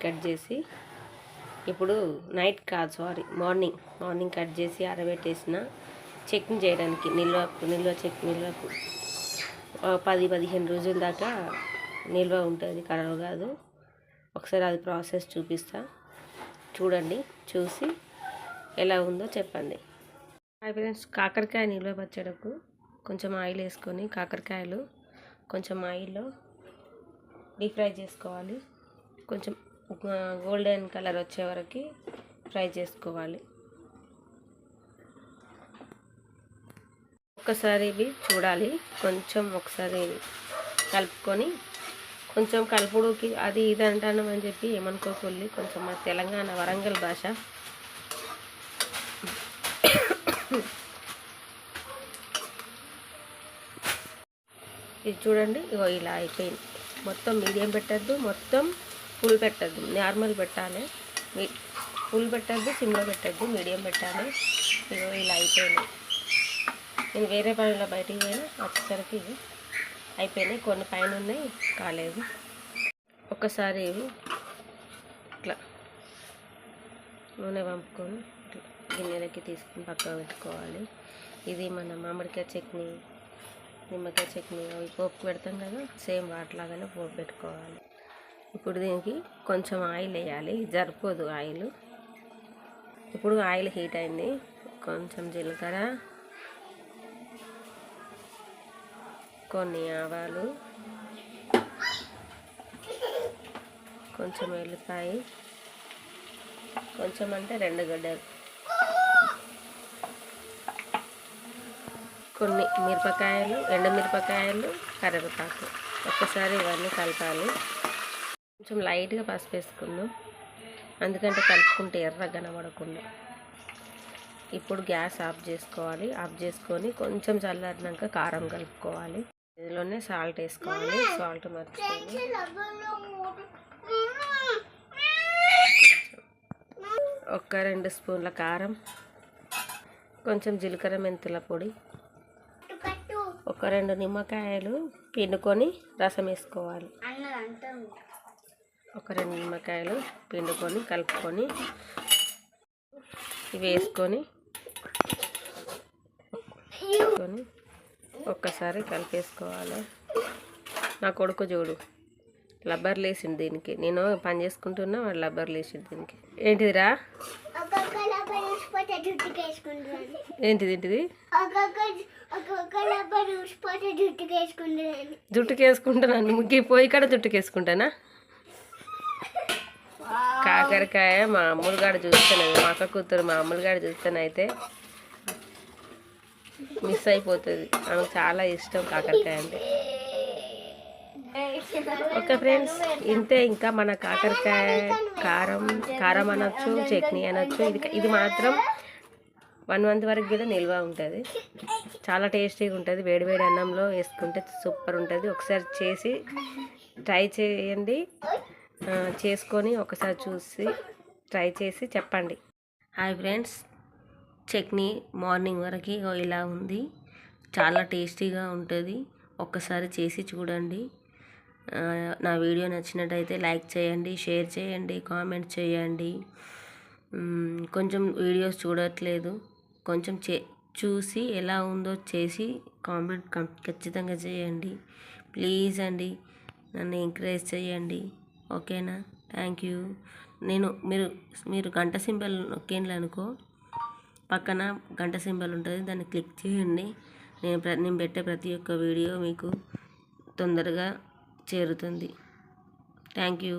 Cut చేసి ఇప్పుడు night కాదు సారీ మార్నింగ్ కట్ చేసి ఆరబెట్టేసిన చట్నీ చేయడానికి నిల్వకు 10-15 రోజుల దాకా నిల్వ ఉంటుంది, ఖరాబ్ కాదు. ఒకసారి అది ప్రాసెస్ చూపిస్తా, చూడండి. చూసి ఎలా ఉందో చెప్పండి. హాయ్ ఫ్రెండ్స్, కాకరకాయ నిల్వ పచ్చడకు కొంచెం ఆయిల్ వేసుకొని కాకరకాయలు కొంచెం ఆయిల్లో డీప్ ఫ్రై చేసుకోవాలి. కొంచెం గోల్డెన్ కలర్ వచ్చే వరకు ఫ్రై చేసుకోవాలి. ఒక్కసారి ఇవి చూడాలి, కొంచెం ఒకసారి కలుపుకొని, కొంచెం కలుపుడుకి అది ఇది అంటాను అని చెప్పి ఏమనుకోకొల్లి, కొంచెం మా తెలంగాణ వరంగల్ భాష. ఇది చూడండి, ఇగో ఇలా అయిపోయింది. మొత్తం మీడియం పెట్టద్దు, మొత్తం ఫుల్ పెట్టద్దు, నార్మల్ పెట్టాలి. ఫుల్ పెట్టద్దు, సిమ్లో పెట్టద్దు, మీడియం పెట్టాలి. ఇగో ఇలా అయిపోయింది. నేను వేరే పనిలో బయటికి పోయినా వచ్చేసరికి అయిపోయినాయి. కొన్ని పైన ఉన్నాయి, కాలేదు. ఒక్కసారి ఇవి ఇట్లా నూనె పంపుకొని గిన్నెలకి తీసుకుని పక్కన పెట్టుకోవాలి. ఇది మన మామిడికాయ చట్నీ, నిమ్మకాయ చట్నీ అవి పోపు పెడతాం కదా, సేమ్ వాటిలాగానే పోపు పెట్టుకోవాలి. ఇప్పుడు దీనికి కొంచెం ఆయిల్ వేయాలి, సరిపోదు ఆయిల్. ఇప్పుడు ఆయిల్ హీట్ అయింది, కొంచెం జీలకర్ర, కొన్ని ఆవాలు, కొంచెం ఎల్లిపాయ, కొంచెం అంటే 2 గడ్డలు, కొన్ని మిరపకాయలు, ఎండుమిరపకాయలు, కరివేపాకు. ఒక్కసారి ఇవన్నీ కలపాలి. కొంచెం లైట్గా పసుపు వేసుకుందాం, ఎందుకంటే కలుపుకుంటే ఎర్రగా కనబడకుండా. ఇప్పుడు గ్యాస్ ఆఫ్ చేసుకోవాలి. ఆఫ్ చేసుకొని కొంచెం చల్లారినాక కారం కలుపుకోవాలి. ఇందులోనే సాల్ట్ వేసుకోవాలి. సాల్ట్ మర్చిపోయి ఒక 2 స్పూన్ల కారం, కొంచెం జీలకర్ర మెంతుల పొడి, ఒక 2 నిమ్మకాయలు పిండుకొని రసం వేసుకోవాలి. ఒక 2 నిమ్మకాయలు పిండుకొని కలుపుకొని ఇవి వేసుకొని ఒక్కసారి కలిపేసుకోవాలి. నా కొడుకు చూడు లబ్బర్ లేసిండు దీనికి. నేను పని చేసుకుంటున్నా, వాడు లబ్బర్ లేచిండు దీనికి. ఏంటిదిరా? ఏంటిది? జుట్టుకి వేసుకుంటాను. ముగ్గి పోయి కాడ జుట్టుకి వేసుకుంటానా? కాకరకాయ మా అమ్ములుగాడు చూస్తాను, మా అక్క కూతురు మా అమ్ములుగాడు చూస్తానైతే మిస్ అయిపోతుంది. ఆమెకు చాలా ఇష్టం కాకరకాయ అంటే. ఓకే ఫ్రెండ్స్, ఇంతే. ఇంకా మన కాకరకాయ కారం అనొచ్చు, చట్నీ అనొచ్చు. ఇది మాత్రం 1 మంత్ వరకు కూడా నిల్వ ఉంటుంది. చాలా టేస్టీగా ఉంటుంది. వేడివేడి అన్నంలో వేసుకుంటే సూపర్ ఉంటుంది. ఒకసారి చేసి ట్రై చేయండి. చేసుకొని ఒకసారి చూసి ట్రై చేసి చెప్పండి. హాయ్ ఫ్రెండ్స్, చట్నీ మార్నింగ్ వరకు ఇలా ఉంది. చాలా టేస్టీగా ఉంటుంది. ఒక్కసారి చేసి చూడండి. నా వీడియో నచ్చినట్టయితే లైక్ చేయండి, షేర్ చేయండి, కామెంట్ చేయండి. కొంచెం వీడియోస్ చూడట్లేదు, కొంచెం చూసి ఎలా ఉందో చేసి కామెంట్ ఖచ్చితంగా చేయండి. ప్లీజ్ అండి, నన్ను ఎంకరేజ్ చేయండి. ఓకేనా? Thank you. మీరు గంట సింబల్ నొక్కేండి అనుకో, పక్కన గంట సింబల్ ఉంటుంది, దాన్ని క్లిక్ చేయండి. నేను పెట్టే ప్రతి ఒక్క వీడియో మీకు తొందరగా చేరుతుంది. Thank you.